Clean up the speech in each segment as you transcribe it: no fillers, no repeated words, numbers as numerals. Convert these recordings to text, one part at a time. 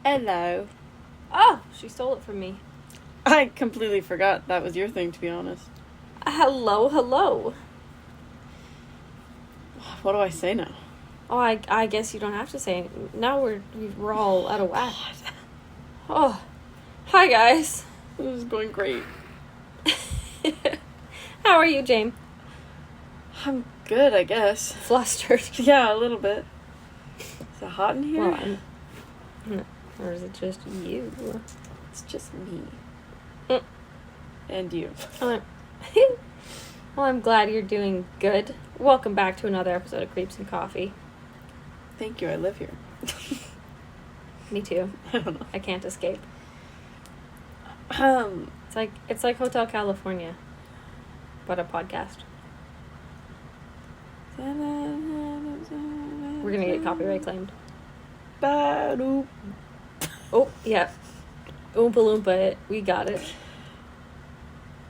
Hello. Oh, she stole it from me. I completely forgot that was your thing, to be honest. Hello, hello. What do I say now? Oh, I guess you don't have to say it. Now we're all out of whack. Oh, hi guys. This is going great. How are you, Jane? I'm good, I guess. Flustered. Yeah, a little bit. Is it hot in here? Well, or is it just you? It's just me. Mm. And you. Well, I'm glad you're doing good. Welcome back to another episode of Creeps and Coffee. Thank you, I live here. Me too. I don't know. I can't escape. It's like Hotel California, but a podcast. We're gonna get copyright claimed. Ba-doop. Oh, yeah. Oompa Loompa, we got it.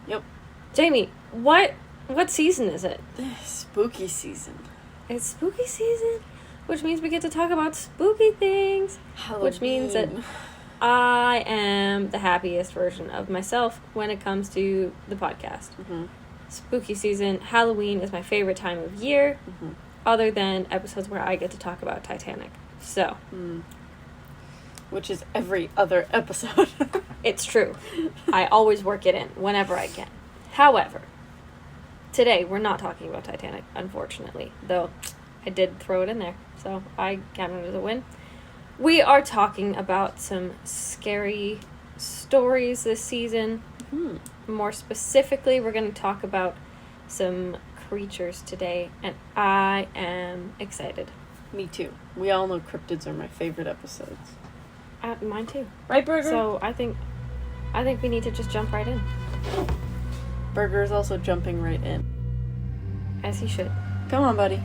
Yep. Jamie, what season is it? Spooky season. It's spooky season, which means we get to talk about spooky things. Halloween. Which means that I am the happiest version of myself when it comes to the podcast. Mm-hmm. Spooky season, Halloween is my favorite time of year, other than episodes where I get to talk about Titanic. So. Which is every other episode. It's true. I always work it in whenever I can. However, today we're not talking about Titanic, unfortunately, though I did throw it in there, so I count it as a win. We are talking about some scary stories this season. More specifically, we're going to talk about some creatures today, and I am excited. Me too. We all know cryptids are my favorite episodes. Mine too. Right, Burger? So I think we need to just jump right in. Burger is also jumping right in. As he should. Come on, buddy.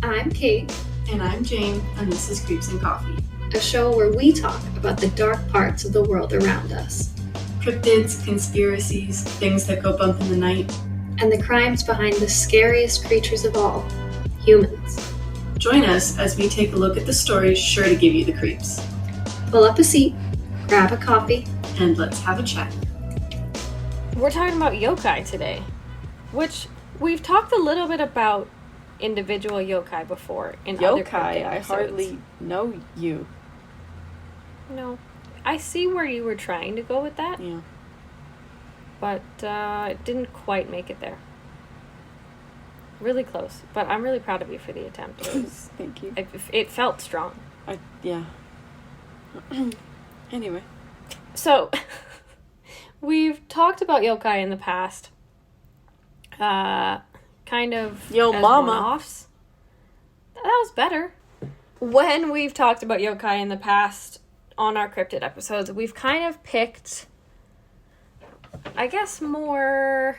I'm Kate. And I'm Jane, and this is Creeps and Coffee. A show where we talk about the dark parts of the world around us. Cryptids, conspiracies, things that go bump in the night. And the crimes behind the scariest creatures of all, humans. Join us as we take a look at the stories sure to give you the creeps. Pull up a seat, grab a coffee, and let's have a chat. We're talking about yokai today, which we've talked a little bit about individual yokai before in other cryptid Yokai, I episodes. hardly know you. No. I see where you were trying to go with that, Yeah. but it didn't quite make it there. Really close, but I'm really proud of you for the attempt. It was, Thank you. it felt strong. Yeah. Anyway. So, we've talked about yokai in the past. Kind of Yo, as mama. one-offs. That was better. When we've talked about yokai in the past on our cryptid episodes, we've kind of picked, I guess, more...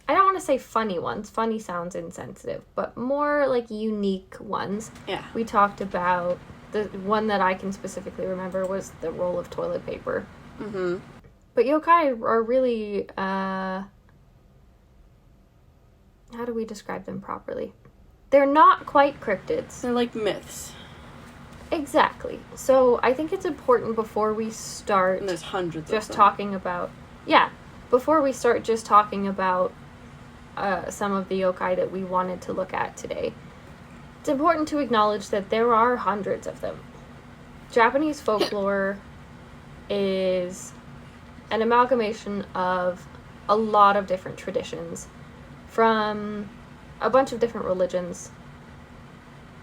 I don't want to say funny ones. Funny sounds insensitive. But more, like, unique ones. Yeah. We talked about... The one that I can specifically remember was the roll of toilet paper. Mm-hmm. But yokai are really... how do we describe them properly? They're not quite cryptids. They're like myths. Exactly. So I think it's important before we start... And there's hundreds just of them. talking about... Yeah. Before we start just talking about some of the yokai that we wanted to look at today, it's important to acknowledge that there are hundreds of them. Japanese folklore is an amalgamation of a lot of different traditions from a bunch of different religions,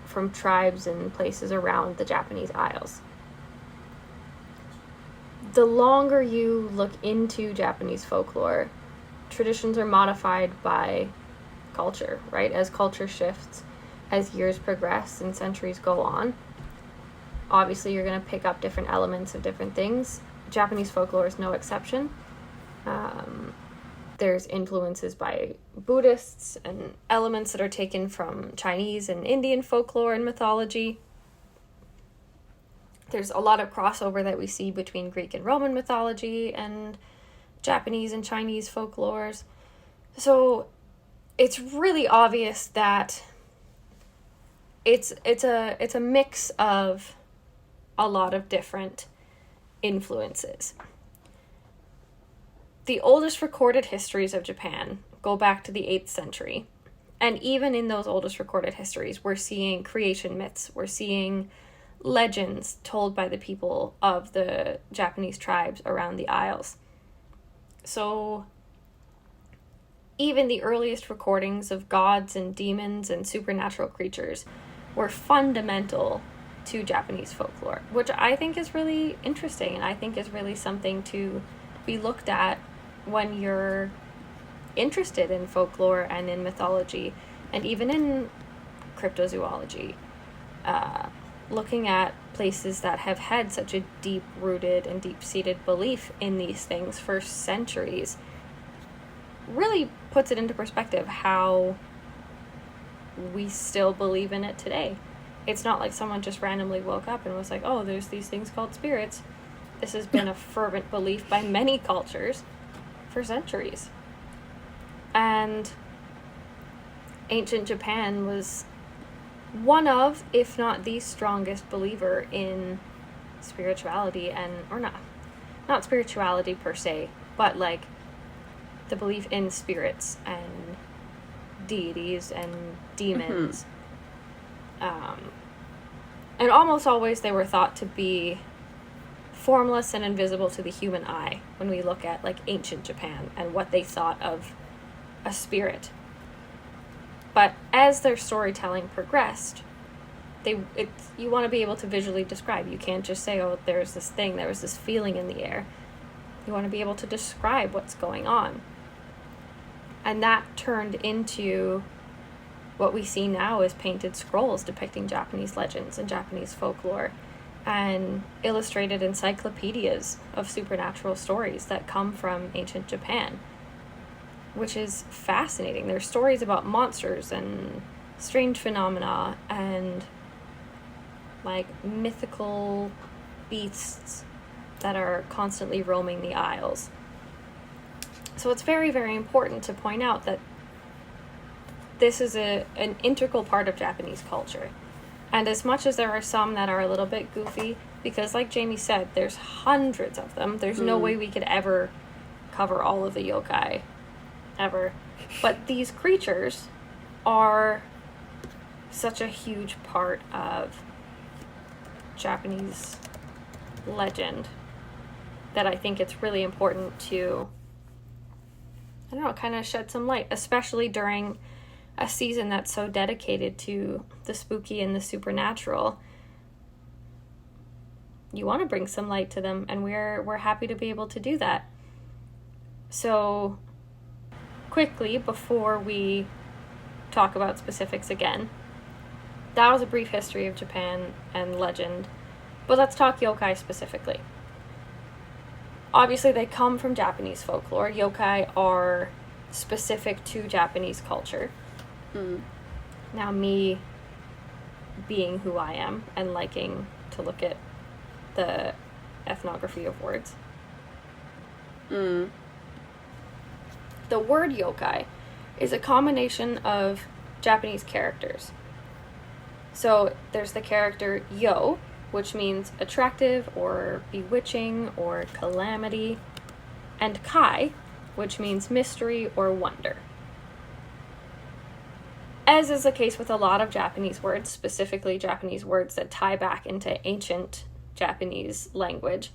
from tribes and places around the Japanese Isles. The longer you look into Japanese folklore, traditions are modified by culture, right? As culture shifts, as years progress and centuries go on, obviously you're going to pick up different elements of different things. Japanese folklore is no exception. There's influences by Buddhists and elements that are taken from Chinese and Indian folklore and mythology. There's a lot of crossover that we see between Greek and Roman mythology and Japanese and Chinese folklores. So it's really obvious that it's a mix of a lot of different influences. The oldest recorded histories of Japan go back to the 8th century. And even in those oldest recorded histories, we're seeing creation myths. We're seeing legends told by the people of the Japanese tribes around the Isles. So even the earliest recordings of gods and demons and supernatural creatures were fundamental to Japanese folklore, which I think is really interesting, and I think is really something to be looked at when you're interested in folklore and in mythology and even in cryptozoology, looking at places that have had such a deep-rooted and deep-seated belief in these things for centuries really puts it into perspective how we still believe in it today. It's not like someone just randomly woke up and was like, oh, there's these things called spirits. This has been a fervent belief by many cultures for centuries. And ancient Japan was one of, if not the strongest believer in spirituality, and or not spirituality per se, but like the belief in spirits and deities and demons. And almost always they were thought to be formless and invisible to the human eye when we look at like ancient Japan and what they thought of a spirit. But as their storytelling progressed, you want to be able to visually describe. You can't just say, oh, there's this thing, there was this feeling in the air. You want to be able to describe what's going on. And that turned into what we see now as painted scrolls depicting Japanese legends and Japanese folklore, and illustrated encyclopedias of supernatural stories that come from ancient Japan, which is fascinating. There's stories about monsters and strange phenomena and like mythical beasts that are constantly roaming the Isles. So it's very, very important to point out that this is an integral part of Japanese culture. And as much as there are some that are a little bit goofy, because like Jamie said, there's hundreds of them. There's no way we could ever cover all of the yokai, ever. But these creatures are such a huge part of Japanese legend that I think it's really important to, I don't know, kind of shed some light, especially during a season that's so dedicated to the spooky and the supernatural. You want to bring some light to them, and we're happy to be able to do that. So quickly, before we talk about specifics again, that was a brief history of Japan and legend, but let's talk yokai specifically. Obviously, they come from Japanese folklore. Yokai are specific to Japanese culture. Now, me being who I am and liking to look at the ethnography of words. The word yokai is a combination of Japanese characters. So there's the character yo, which means attractive or bewitching or calamity, and kai, which means mystery or wonder. As is the case with a lot of Japanese words, specifically Japanese words that tie back into ancient Japanese language,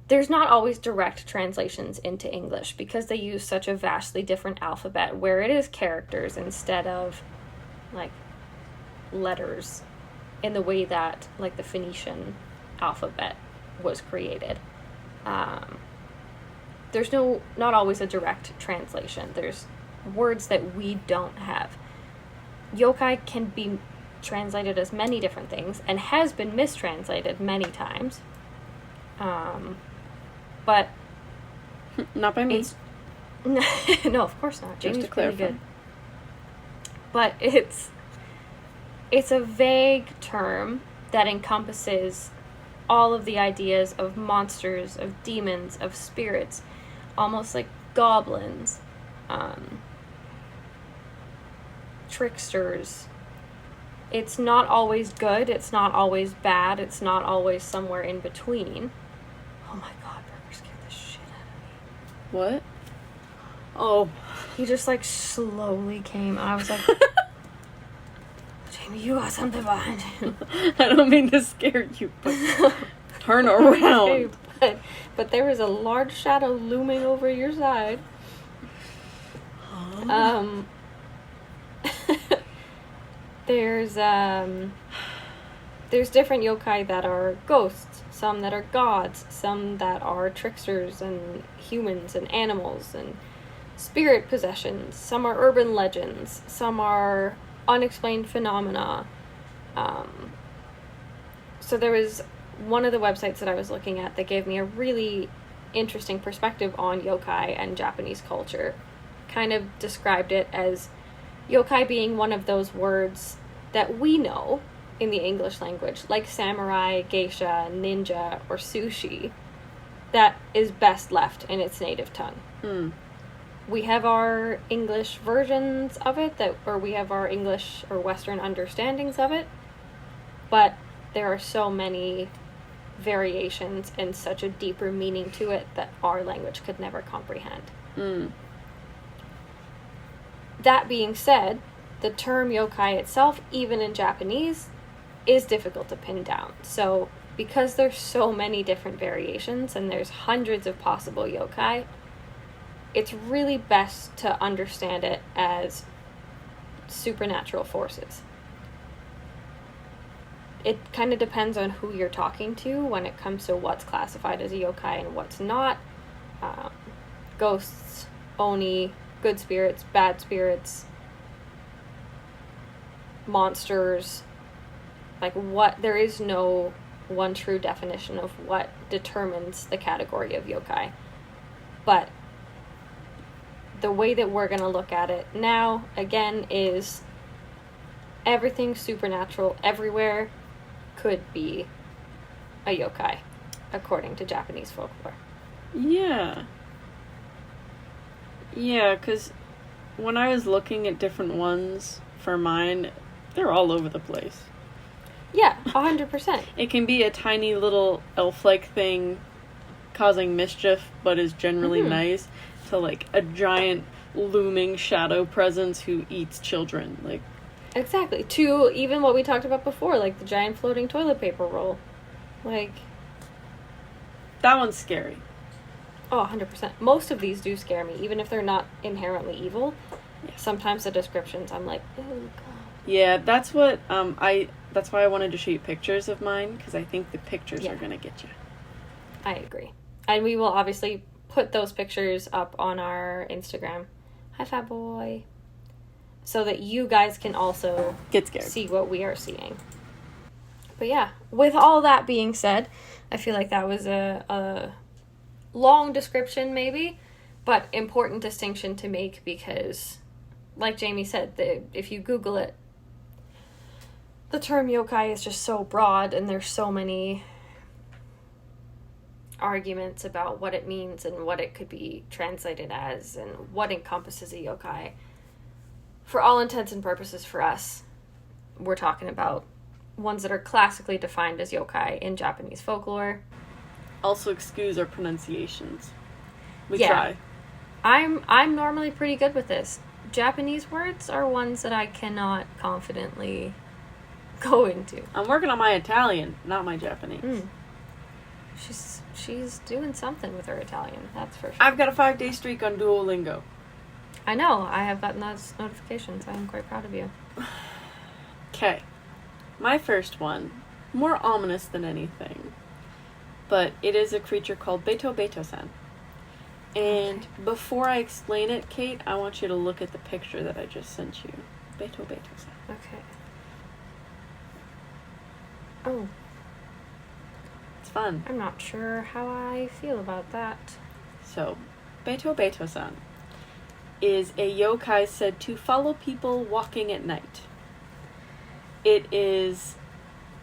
there's not always direct translations into English because they use such a vastly different alphabet where it is characters instead of like letters in the way that like the Phoenician alphabet was created. There's not always a direct translation. There's words that we don't have. Yokai can be translated as many different things and has been mistranslated many times. But not by me. No, of course not. Just Jamie's to pretty clarify. good. But it's a vague term that encompasses all of the ideas of monsters, of demons, of spirits, almost like goblins, tricksters, It's not always good, it's not always bad, it's not always somewhere in between. Oh my god, Burger scared the shit out of me. What? Oh. He just like slowly came and I was like, Jamie, you got something behind you. I don't mean to scare you, but turn around. Okay, but there was a large shadow looming over your side. There's different yokai that are ghosts, some that are gods, some that are tricksters and humans and animals and spirit possessions, some are urban legends, some are unexplained phenomena. So there was one of the websites that I was looking at that gave me a really interesting perspective on yokai and Japanese culture. Kind of described it as yokai being one of those words that we know in the English language, like samurai, geisha, ninja, or sushi, that is best left in its native tongue. We have our English versions of it, or we have our English or Western understandings of it, but there are so many variations and such a deeper meaning to it that our language could never comprehend. That being said, the term yokai itself, even in Japanese, is difficult to pin down. So, because there's so many different variations and there's hundreds of possible yokai, it's really best to understand it as supernatural forces. It kind of depends on who you're talking to when it comes to what's classified as a yokai and what's not. Ghosts, oni, good spirits, bad spirits, monsters, there is no one true definition of what determines the category of yokai. But the way that we're going to look at it now, again, is everything supernatural everywhere could be a yokai, according to Japanese folklore. Yeah, because when I was looking at different ones for mine, they're all over the place. Yeah, 100%. It can be a tiny little elf-like thing causing mischief, but is generally nice, to like a giant looming shadow presence who eats children. Exactly. To even what we talked about before, like the giant floating toilet paper roll. That one's scary. Oh, 100%. Most of these do scare me, even if they're not inherently evil. Yeah. Sometimes the descriptions, I'm like, oh god. Yeah, that's what, that's why I wanted to show you pictures of mine, because I think the pictures are gonna get you. I agree. And we will obviously put those pictures up on our Instagram. High five, boy. So that you guys can also get scared, see what we are seeing. But yeah, with all that being said, I feel like that was a long description maybe, but important distinction to make because, like Jamie said, if you Google it, the term yokai is just so broad and there's so many arguments about what it means and what it could be translated as and what encompasses a yokai. For all intents and purposes for us, we're talking about ones that are classically defined as yokai in Japanese folklore. Also excuse our pronunciations. We try. I'm normally pretty good with this. Japanese words are ones that I cannot confidently go into. I'm working on my Italian, not my Japanese. She's doing something with her Italian, that's for sure. I've got a 5-day streak on Duolingo. I know, I have gotten those notifications. I am quite proud of you. Okay. My first one, more ominous than anything, but it is a creature called Beto Beto-san. And before I explain it, Kate, I want you to look at the picture that I just sent you. Beto Beto-san. Okay. Oh. It's fun. I'm not sure how I feel about that. So, Beto Beto-san is a yokai said to follow people walking at night. It is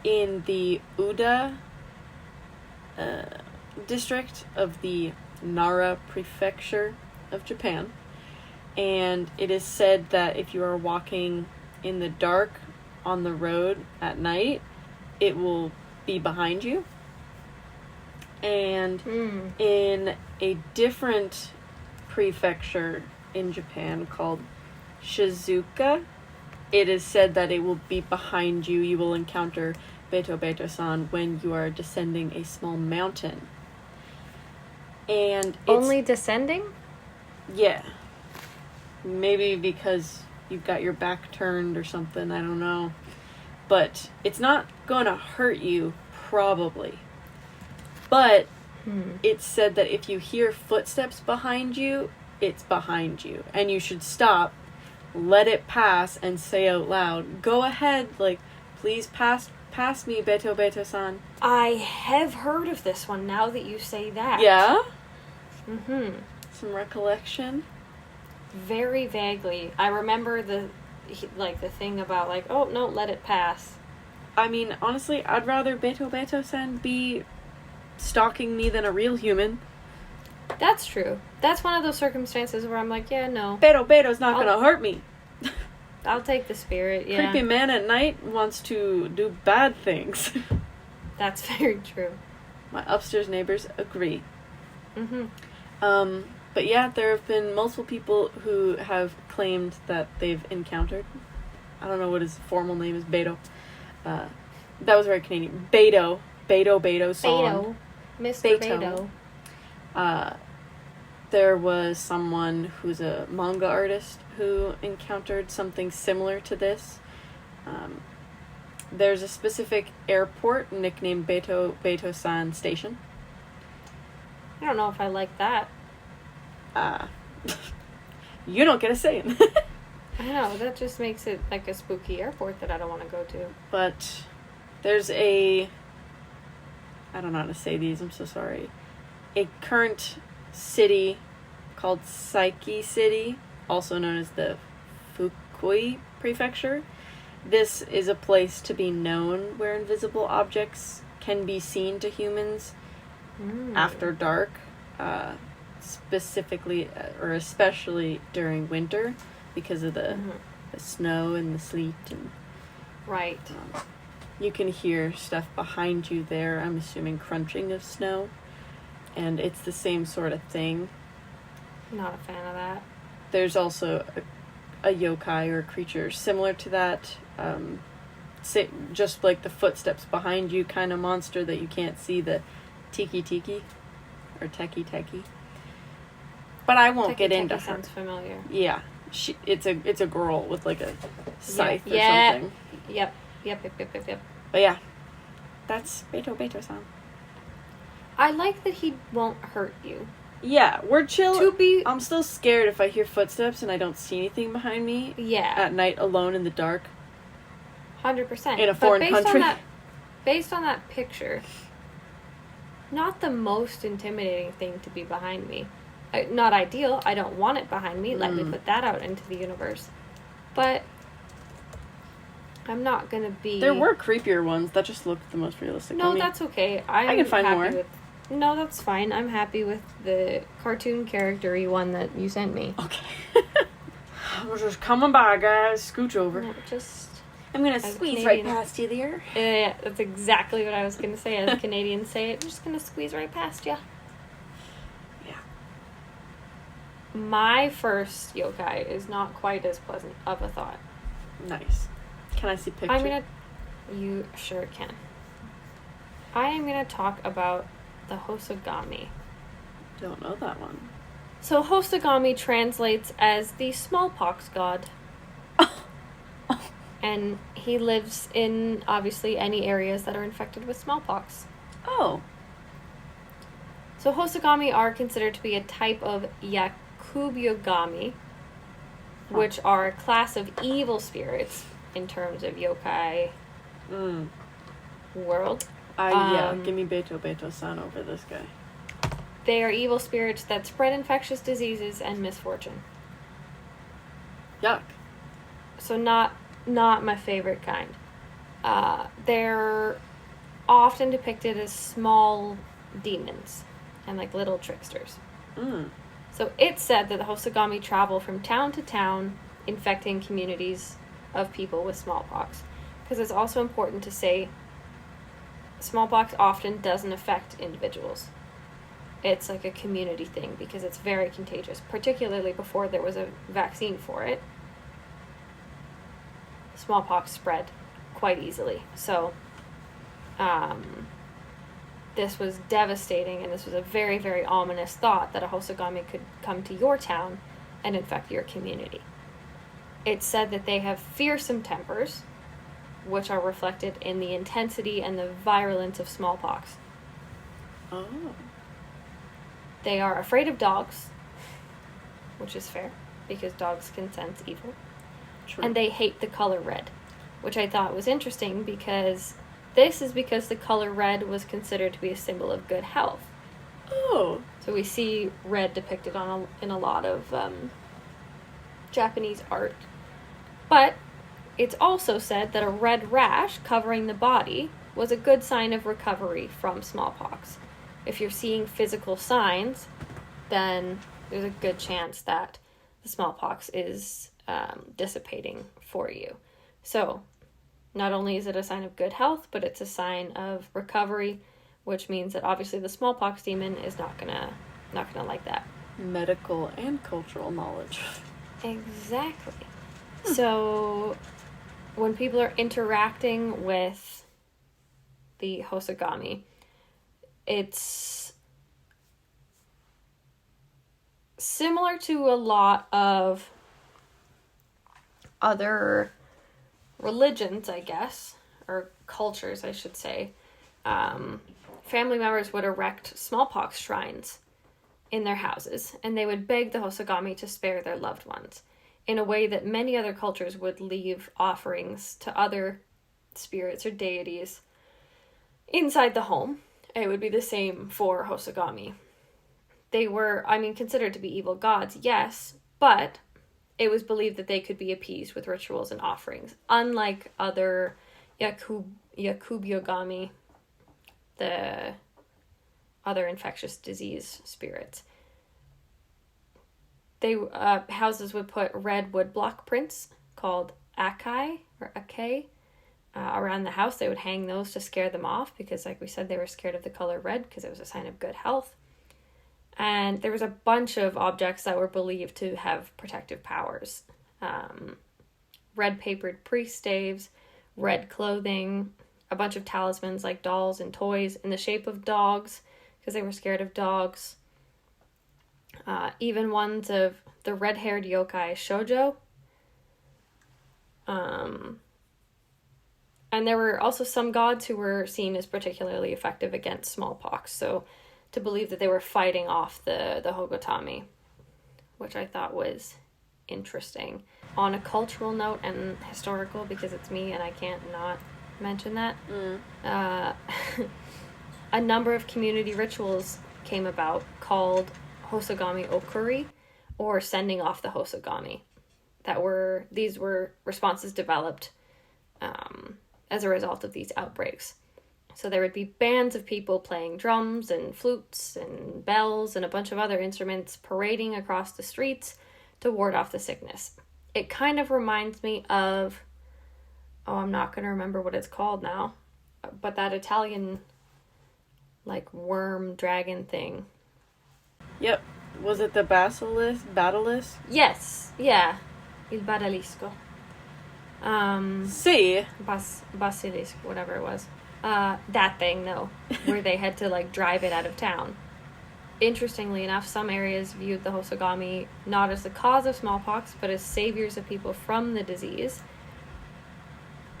in the Uda district of the Nara prefecture of Japan, and it is said that if you are walking in the dark on the road at night, it will be behind you. And in a different prefecture in Japan called Shizuoka, it is said that it will be behind you. You will encounter Beto Beto-san when you are descending a small mountain. And it's... Only descending? Yeah. Maybe because you've got your back turned or something, I don't know. But it's not going to hurt you, probably. But it's said that if you hear footsteps behind you, it's behind you. And you should stop, let it pass, and say out loud, "Go ahead, like, please pass me, Beto Beto-san." I have heard of this one now that you say that. Yeah? Mm-hmm. Some recollection? Very vaguely. I remember the thing about, like, oh, no, let it pass. I mean, honestly, I'd rather Beto Beto-san be stalking me than a real human. That's true. That's one of those circumstances where I'm like, yeah, no. Beto Beto's not gonna hurt me. I'll take the spirit, yeah. Creepy man at night wants to do bad things. That's very true. My upstairs neighbors agree. Mm-hmm. But yeah, there have been multiple people who have claimed that they've encountered. I don't know what his formal name is. Beto. That was very Canadian. Beto song. Mr. Beto. Beto. There was someone who's a manga artist who encountered something similar to this. There's a specific airport nicknamed Beto Beto-san Station. I don't know if I like that. You don't get a say in. I know, that just makes it like a spooky airport that I don't want to go to. But there's I don't know how to say these, I'm so sorry. A current city called Saiki City, also known as the Fukui Prefecture. This is a place to be known where invisible objects can be seen to humans after dark, specifically or especially during winter because of the snow and the sleet. And right. You can hear stuff behind you there, I'm assuming crunching of snow. And it's the same sort of thing. Not a fan of that. There's also a yokai or a creature similar to that. Just like the footsteps behind you kind of monster that you can't see, the tiki or teki. But I won't get into her. Sounds familiar. Yeah. It's a girl with like a scythe or something. Yep. But yeah. That's Beto Beto-san. I like that he won't hurt you. Yeah, we're chill. To I'm still scared if I hear footsteps and I don't see anything behind me. Yeah. At night, alone in the dark. 100%. In a foreign country. Based on that picture, not the most intimidating thing to be behind me. Not ideal. I don't want it behind me. Let me put that out into the universe. But I'm not gonna be... There were creepier ones that just looked the most realistic. No, that's okay. I can find more. No, that's fine. I'm happy with the cartoon character-y one that you sent me. Okay. We're just coming by, guys. Scooch over. No, I'm gonna squeeze right past you there. Yeah, that's exactly what I was gonna say. As Canadians say it, I'm just gonna squeeze right past you. Yeah. My first yokai is not quite as pleasant of a thought. Nice. Can I see pictures? You sure can. I am gonna talk about the Hosogami. Don't know that one. So Hosogami translates as the smallpox god. And he lives in, obviously, any areas that are infected with smallpox. Oh. So Hosogami are considered to be a type of Yakubyogami, which are a class of evil spirits in terms of yokai world. Yeah, give me Beto Beto-san over this guy. They are evil spirits that spread infectious diseases and misfortune. Yuck. So not my favorite kind. They're often depicted as small demons and like little tricksters. So it's said that the Hosogami travel from town to town, infecting communities of people with smallpox. because it's also important to say smallpox often doesn't affect individuals. It's like a community thing because it's very contagious, particularly before there was a vaccine for it. Smallpox spread quite easily. So, this was devastating, and this was a very, very ominous thought that a Hosogami could come to your town and infect your community. It's said that they have fearsome tempers, which are reflected in the intensity and the virulence of smallpox. Oh. They are afraid of dogs, which is fair, because dogs can sense evil. True. And they hate the color red, which I thought was interesting because the color red was considered to be a symbol of good health. Oh. So we see red depicted in a lot of Japanese art. But it's also said that a red rash covering the body was a good sign of recovery from smallpox. If you're seeing physical signs, then there's a good chance that the smallpox is dissipating for you. So, not only is it a sign of good health, but it's a sign of recovery, which means that obviously the smallpox demon is not gonna like that. Medical and cultural knowledge. Exactly. So, when people are interacting with the Hosogami, it's similar to a lot of other religions, I guess, or cultures, I should say. Family members would erect smallpox shrines in their houses, and they would beg the Hosogami to spare their loved ones, in a way that many other cultures would leave offerings to other spirits or deities inside the home. It would be the same for Hosogami. They were, considered to be evil gods, yes, but it was believed that they could be appeased with rituals and offerings, unlike other Yakubyogami, the other infectious disease spirits. Houses would put red woodblock prints called akai or ake around the house. They would hang those to scare them off because, like we said, they were scared of the color red because it was a sign of good health. And there was a bunch of objects that were believed to have protective powers. Red papered priest staves, red clothing, a bunch of talismans like dolls and toys in the shape of dogs because they were scared of dogs. Even ones of the red-haired yokai Shoujo. And there were also some gods who were seen as particularly effective against smallpox. So to believe that they were fighting off the Hogotami, which I thought was interesting. On a cultural note and historical, because it's me and I can't not mention that, a number of community rituals came about called Hosogami Okuri, or sending off the Hosogami. These were responses developed as a result of these outbreaks. So there would be bands of people playing drums and flutes and bells and a bunch of other instruments parading across the streets to ward off the sickness. It kind of reminds me of, I'm not going to remember what it's called now, but that Italian, like, worm dragon thing. Yep. Was it the Basilisc? Yes. Yeah. Il Basilisco. See. Basilisk, whatever it was. That thing, though, where they had to, like, drive it out of town. Interestingly enough, some areas viewed the Hosogami not as the cause of smallpox, but as saviors of people from the disease.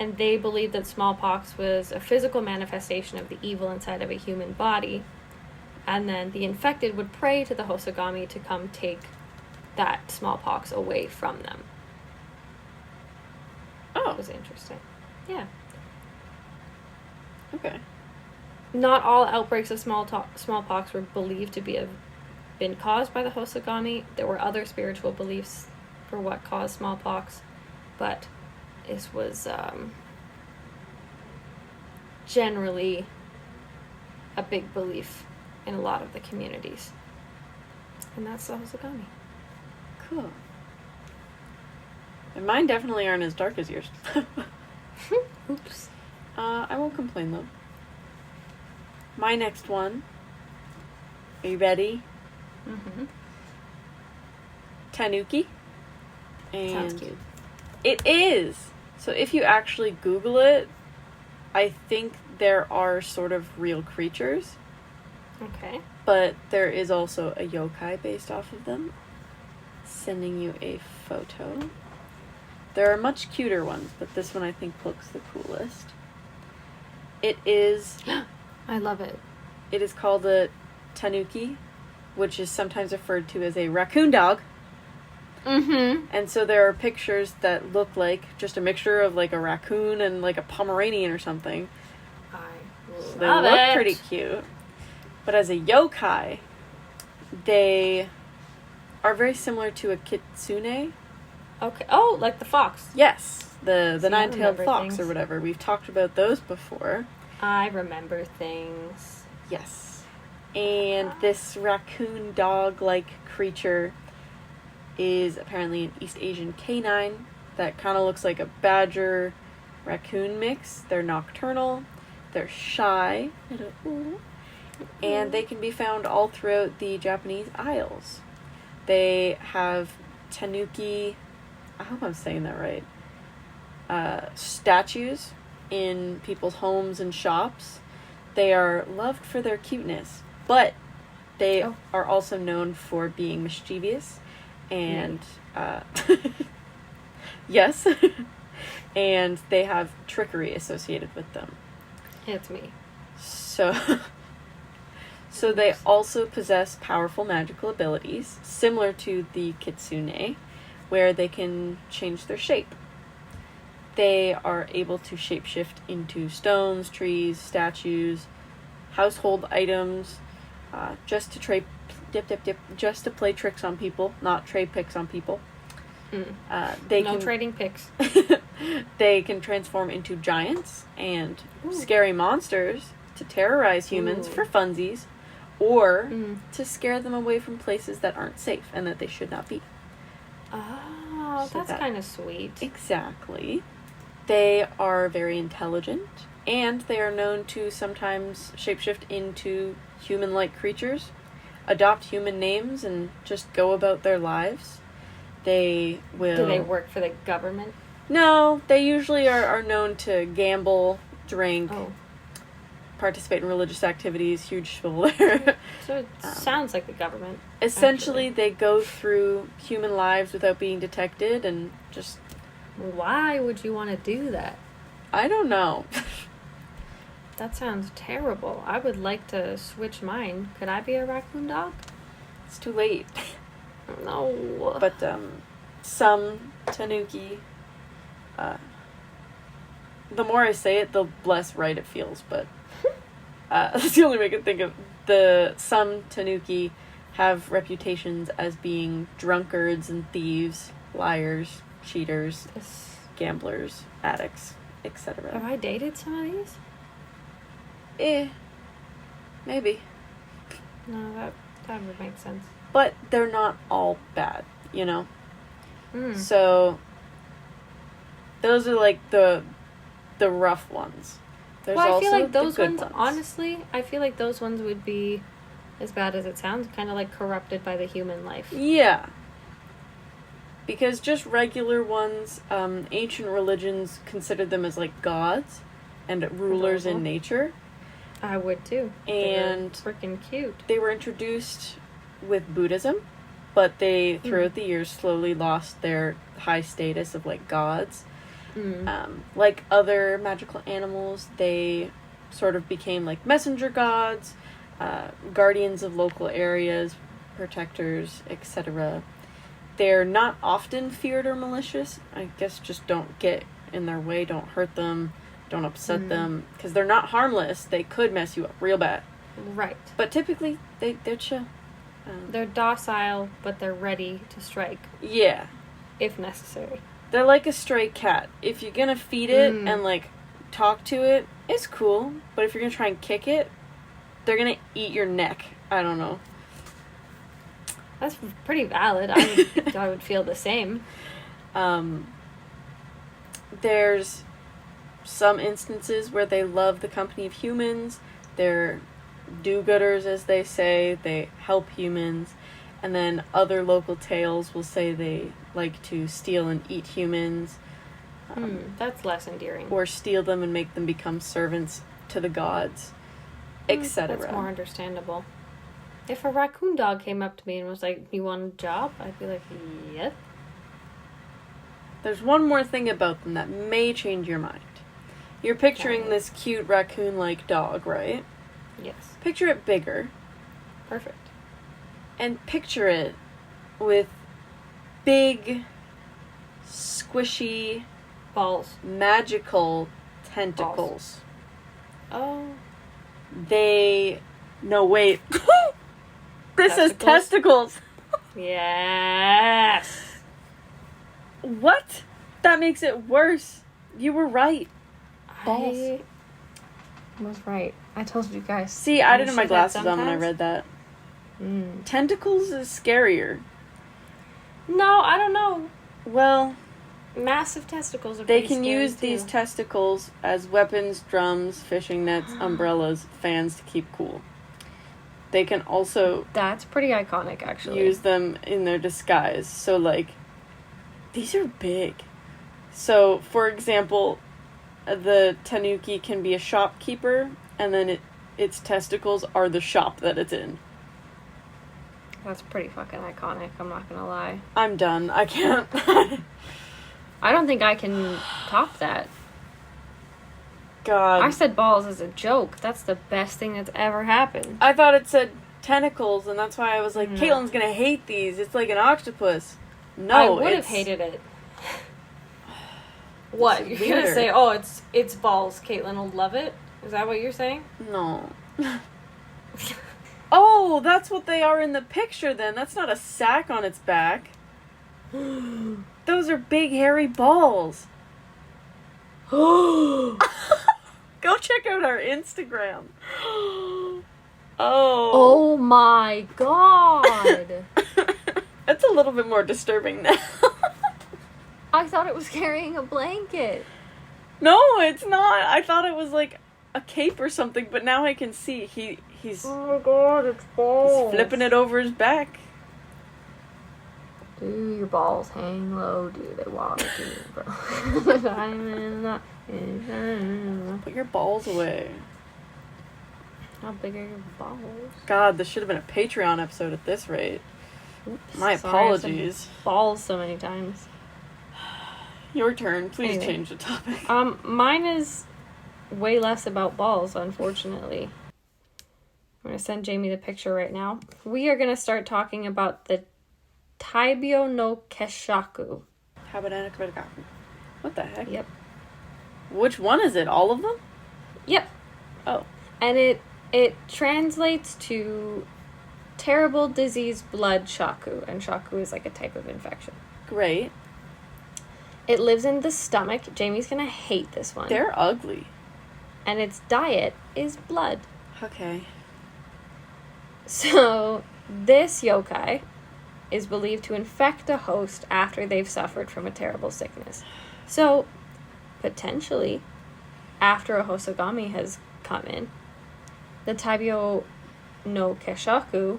And they believed that smallpox was a physical manifestation of the evil inside of a human body. And then the infected would pray to the Hosogami to come take that smallpox away from them. Oh. It was interesting. Yeah. Okay. Not all outbreaks of smallpox were believed to have been caused by the Hosogami. There were other spiritual beliefs for what caused smallpox, but this was generally a big belief in a lot of the communities. And that's the Hosogami. Cool. And mine definitely aren't as dark as yours. Oops. I won't complain though. My next one. Are you ready? Mm-hmm. Tanuki. And Sounds cute. it is. So if you actually Google it, I think there are sort of real creatures, Okay. but there is also a yokai based off of them. Sending you a photo. There are much cuter ones, but this one I think looks the coolest. It is I love it. It is called a tanuki, which is sometimes referred to as a raccoon dog. Mm-hmm. And so there are pictures that look like just a mixture of like a raccoon and like a Pomeranian or something. So they Love look it. pretty cute. But as a yokai, they are very similar to a kitsune. Okay. Oh, like the fox. Yes, the See, I nine-tailed remember fox or things. whatever. We've talked about those before. I remember things. Yes. And this raccoon dog-like creature is apparently an East Asian canine that kind of looks like a badger raccoon mix. They're nocturnal, they're shy, and they can be found all throughout the Japanese Isles. They have tanuki, I hope I'm saying that right, statues in people's homes and shops. They are loved for their cuteness, but they are also known for being mischievous and yes, and they have trickery associated with them. It's me. So they also possess powerful magical abilities similar to the kitsune, where they can change their shape. They are able to shapeshift into stones, trees, statues, household items, just to just to play tricks on people, not trade picks on people. They No can trading pics. they can transform into giants and scary monsters to terrorize humans for funsies, or to scare them away from places that aren't safe and that they should not be. Oh, So that's that- kind of sweet. Exactly. They are very intelligent, and they are known to sometimes shapeshift into human-like creatures, adopt human names, and just go about their lives. They will... Do they work for the government? No, they usually are known to gamble, drink, Oh, participate in religious activities, huge spiel there. so it sounds like the government. Essentially, they go through human lives without being detected and just... Why would you want to do that? I don't know. That sounds terrible. I would like to switch mine. Could I be a raccoon dog? It's too late. No. But some tanuki, the more I say it, the less right it feels, but that's the only way I can think of. Some tanuki have reputations as being drunkards and thieves, liars, cheaters, gamblers, addicts, Have etc. I dated some of these? Maybe. No, that would make sense. But they're not all bad, you know? Mm. So, those are like the rough ones. There's Well, I feel also like those the good ones, honestly, I feel like those ones would be, as bad as it sounds, kind of like corrupted by the human life. Yeah. Because just regular ones, ancient religions considered them as like gods and rulers in nature. I would too. And freaking cute. they were introduced with Buddhism, but they, throughout the years, slowly lost their high status of like gods. Like other magical animals, they sort of became like messenger gods, guardians of local areas, protectors, etc. They're not often feared or malicious. I guess just don't get in their way, don't hurt them, don't upset them, because they're not harmless. They could mess you up real bad. Right. But typically, they're chill. They're docile, but they're ready to strike Yeah. if necessary. They're like a stray cat. If you're gonna feed it and like talk to it, it's cool. But if you're gonna try and kick it, they're gonna eat your neck. I don't know. That's pretty valid. I would feel the same. There's some instances where they love the company of humans. They're do-gooders, as they say. They help humans. And then other local tales will say they like to steal and eat humans. That's less endearing. Or steal them and make them become servants to the gods, etc. That's more understandable. If a raccoon dog came up to me and was like, "You want a job?" I'd be like, "Yep." There's one more thing about them that may change your mind. You're picturing this cute raccoon-like dog, right? Yes. Picture it bigger. Perfect. And picture it with big, squishy, Balls. magical tentacles. Oh. No, wait. This is testicles. Yes. What? That makes it worse. You were right. Balls. I was right. I told you guys. See, I didn't have my glasses on when I read that. Tentacles is scarier. No, I don't know. Well, Massive testicles are they pretty can scary use too. these testicles as weapons, drums, fishing nets, umbrellas, fans to keep cool. They can also That's pretty iconic, actually. use them in their disguise. So, like, these are big. So, for example, the tanuki can be a shopkeeper, and then its testicles are the shop that it's in. That's pretty fucking iconic, I'm not gonna lie. I'm done. I can't. I don't think I can top that. God. I said balls as a joke. That's the best thing that's ever happened. I thought it said tentacles, and that's why I was like, Caitlin's gonna hate these. It's like an octopus. No, I would have hated it. What? You're gonna say, oh, it's balls. Caitlin will love it? Is that what you're saying? No. Oh, that's what they are in the picture then. That's not a sack on its back. Those are big hairy balls. Go check out our Instagram. Oh my god. It's a little bit more disturbing now. I thought it was carrying a blanket. No, it's not. I thought it was like a cape or something, but now I can see he's Oh my god, it's balls. he's flipping it over his back. Do your balls hang low? Do they walk to bro? Put your balls away. How big are your balls? God, this should have been a Patreon episode at this rate. Oops, My sorry, I said apologies. balls so many times. Your turn. Please Anyway. change the topic. Mine is way less about balls, unfortunately. I'm going to send Jamie the picture right now. We are going to start talking about the Taibyo no Keshaku. What the heck? Yep. Which one is it? All of them? Yep. Oh. And it translates to terrible disease blood shaku, and shaku is like a type of infection. Great. It lives in the stomach. Jamie's going to hate this one. They're ugly. And its diet is blood. Okay. So, this yokai is believed to infect a host after they've suffered from a terrible sickness. So, potentially, after a hosogami has come in, the Taibyo no Keshaku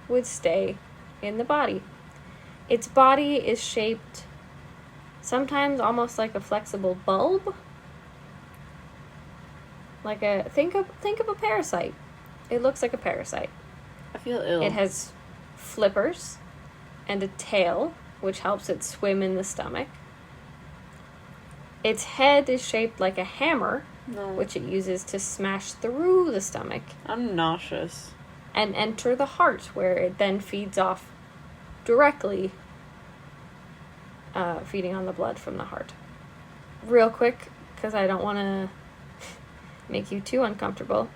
would stay in the body. Its body is shaped sometimes almost like a flexible bulb. Think of a parasite. It looks like a parasite. I feel ill. It has flippers and a tail, which helps it swim in the stomach. Its head is shaped like a hammer, which it uses to smash through the stomach I'm nauseous. and enter the heart, where it then feeds off directly, feeding on the blood from the heart. Real quick, because I don't want to make you too uncomfortable.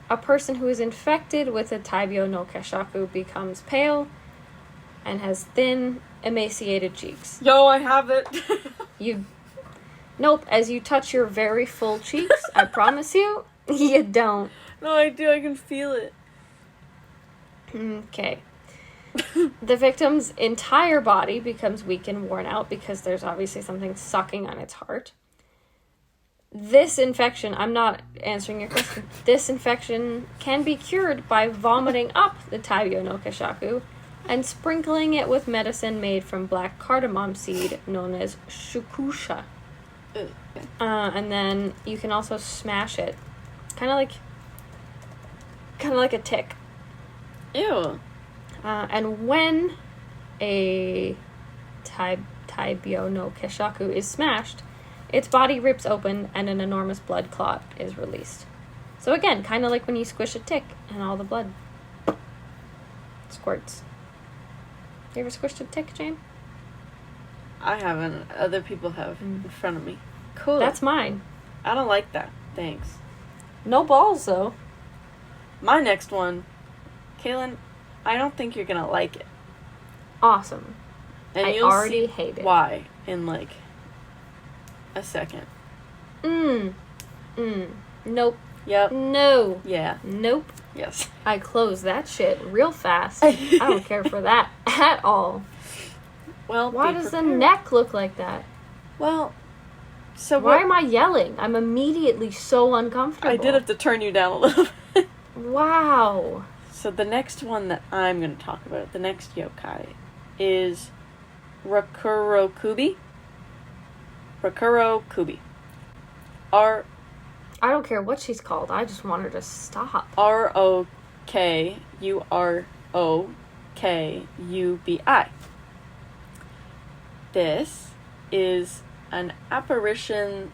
A person who is infected with a Taibyo no Keshaku becomes pale and has thin, emaciated cheeks. Yo, I have it. Nope, as you touch your very full cheeks, I promise you, you don't. No, I do. I can feel it. Okay. The victim's entire body becomes weak and worn out because there's obviously something sucking on its heart. This infection, I'm not answering your question. This infection can be cured by vomiting up the Taiyo no Keshaku and sprinkling it with medicine made from black cardamom seed known as shukusha. And then you can also smash it. Kind of like a tick. Ew. And when a Taiyo no Keshaku is smashed, its body rips open and an enormous blood clot is released. So again, kind of like when you squish a tick and all the blood squirts. You ever squished a tick, Jane? I haven't. Other people have in front of me. Cool. That's mine. I don't like that. Thanks. No balls, though. My next one, Kaylin, I don't think you're gonna like it. Awesome. And I you'll already see hate it. why in like a second. Nope. Yep. No. Yeah. Nope. Yes. I close that shit real fast. I don't care for that at all. Well, Why be does the prepared. neck look like that? Well, so Why what? am I yelling? I'm immediately so uncomfortable. I did have to turn you down a little bit. Wow. So the next one that I'm going to talk about, the next yokai, is Rakurokubi. Rakurokubi. I don't care what she's called. I just want her to stop. Rokurokubi. This is an apparition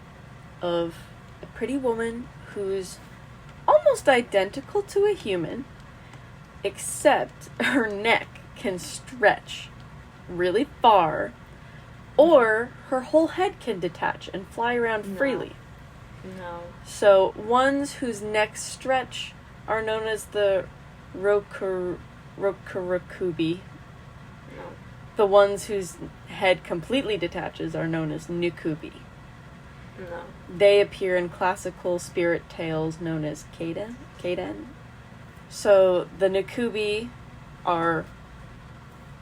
of a pretty woman who's almost identical to a human, except her neck can stretch really far, or her whole head can detach and fly around freely. No. So, ones whose necks stretch are known as the Rokurokubi. No. The ones whose head completely detaches are known as Nukubi. No. They appear in classical spirit tales known as Kaden. So, the Nukubi are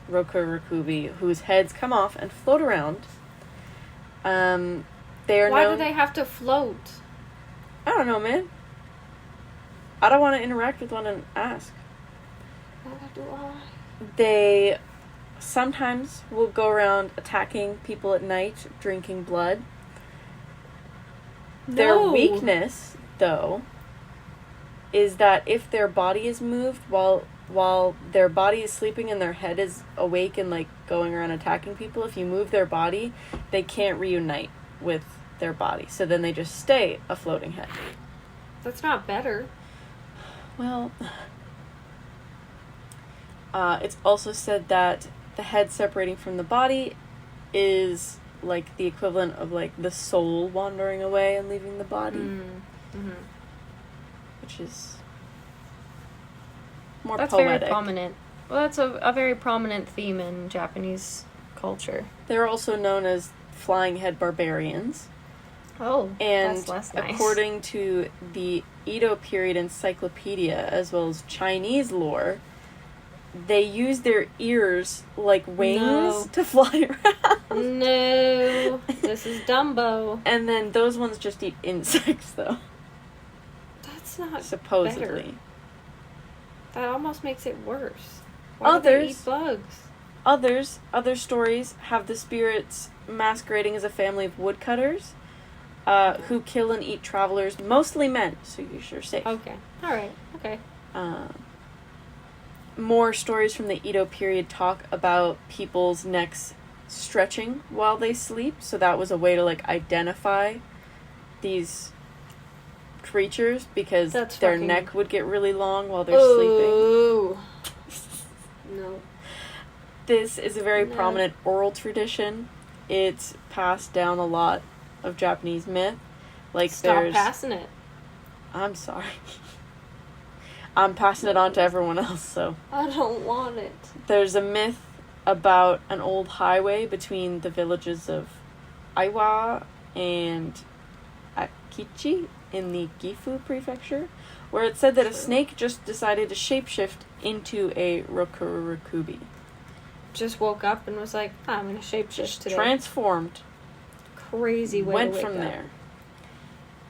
Rokurokubi, whose heads come off and float around. They are Why known... do they have to float? I don't know, man. I don't want to interact with one and ask. Neither do I. They sometimes will go around attacking people at night, drinking blood. Their No. weakness, though, is that if their body is moved while their body is sleeping and their head is awake and like going around attacking people, if you move their body, they can't reunite with their body. So then they just stay a floating head. That's not better. Well, it's also said that the head separating from the body is like the equivalent of like the soul wandering away and leaving the body, which is more That's poetic. very prominent. Well, that's a very prominent theme in Japanese culture. They're also known as flying head barbarians. Oh, And that's less nice. according to the Edo period encyclopedia, as well as Chinese lore, they use their ears like wings No. to fly around. No, this is Dumbo. And then those ones just eat insects, though, That's not supposedly. better. That almost makes it worse. Why do they Others- eat bugs? Other stories have the spirits masquerading as a family of woodcutters who kill and eat travelers, mostly men, so you're safe. Okay. Alright. Okay. More stories from the Edo period talk about people's necks stretching while they sleep, so that was a way to like identify these creatures because That's their fucking- neck would get really long while they're sleeping. Ooh. No. This is a very No. prominent oral tradition. It's passed down a lot of Japanese myth. Like Stop there's passing it. I'm sorry. I'm passing it on to everyone else, so I don't want it. there's a myth about an old highway between the villages of Aiwa and Akichi in the Gifu prefecture, where it said that a snake just decided to shapeshift into a Rokurokubi. Just woke up and was like, I'm gonna shapeshift Just today. transformed, Crazy way went to wake from up. there.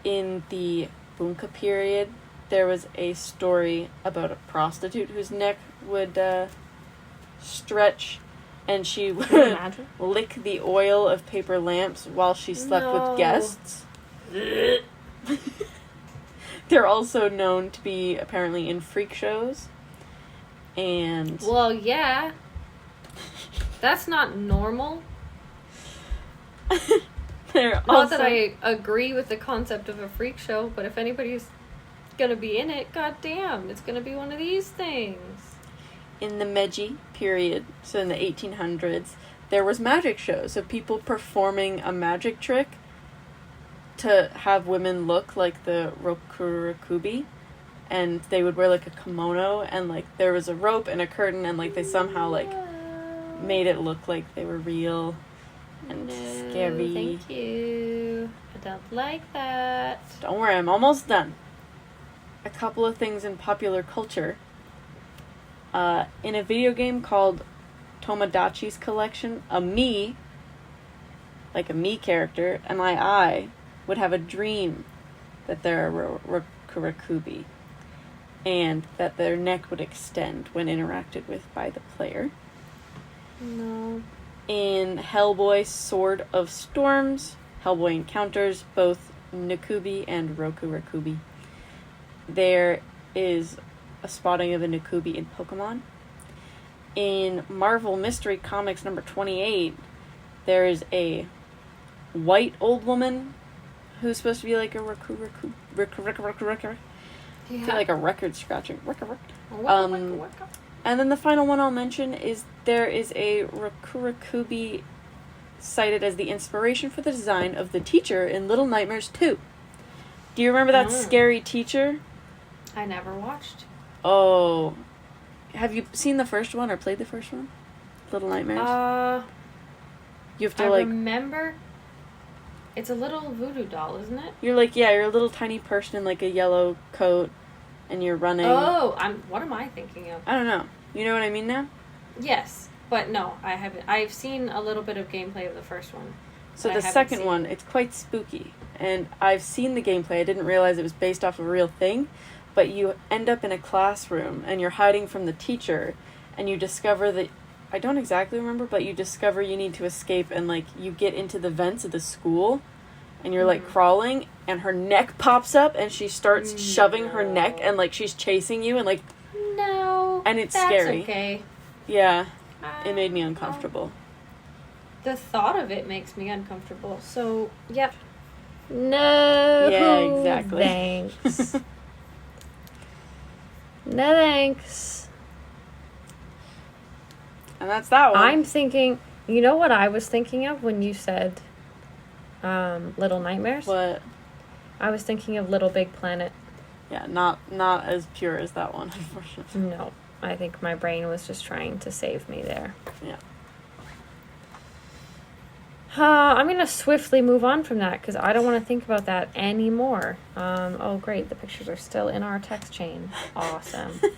in the Bunka period, there was a story about a prostitute whose neck would stretch, and she would Imagine. lick the oil of paper lamps while she slept No. with guests. They're also known to be apparently in freak shows. And Well, yeah. That's not normal. they're Not also that I agree with the concept of a freak show, but if anybody's gonna be in it, goddamn, it's gonna be one of these things. in the Meiji period, so in the 1800s, there was magic shows of people performing a magic trick to have women look like the Rokurokubi, and they would wear like a kimono, and like there was a rope and a curtain, and like they somehow like made it look like they were real and scary. Thank you. I don't like that. Don't worry, I'm almost done. A couple of things in popular culture. In a video game called Tomodachi's Collection, a me, like a me character, and my eye, would have a dream that they're a Rokurokubi, and that their neck would extend when interacted with by the player. No. In Hellboy Sword of Storms, Hellboy encounters both Nakubi and Rokurokubi. There is a spotting of a Nakubi in Pokemon. In Marvel Mystery Comics number 28, there is a white old woman who's supposed to be like a Rokurokubi. I feel like a record scratching. And then the final one I'll mention is there is a Rokurokubi cited as the inspiration for the design of the teacher in Little Nightmares 2. Do you remember that scary teacher? I never watched. Oh. Have you seen the first one or played the first one? Little Nightmares? You have to I remember. It's a little voodoo doll, isn't it? You're a little tiny person in like a yellow coat and you're running. Oh, what am I thinking of? I don't know. You know what I mean now? Yes, but no, I haven't. I've seen a little bit of gameplay of the first one. So I the haven't second seen- one, it's quite spooky. And I've seen the gameplay. I didn't realize it was based off of a real thing. But you end up in a classroom and you're hiding from the teacher and you discover that, I don't exactly remember, but you discover you need to escape and like you get into the vents of the school and you're like crawling and her neck pops up and she starts shoving her neck and like she's chasing you and like, No. and it's that's scary. Okay. Yeah, it made me uncomfortable. The thought of it makes me uncomfortable. So, yep. No. Yeah, exactly. Thanks. No thanks. And that's that one. I'm thinking, you know what I was thinking of when you said Little Nightmares? What? I was thinking of Little Big Planet. Yeah, not as pure as that one, unfortunately. No, I think my brain was just trying to save me there. Yeah. I'm going to swiftly move on from that because I don't want to think about that anymore. Oh, great. The pictures are still in our text chain. Awesome. I'm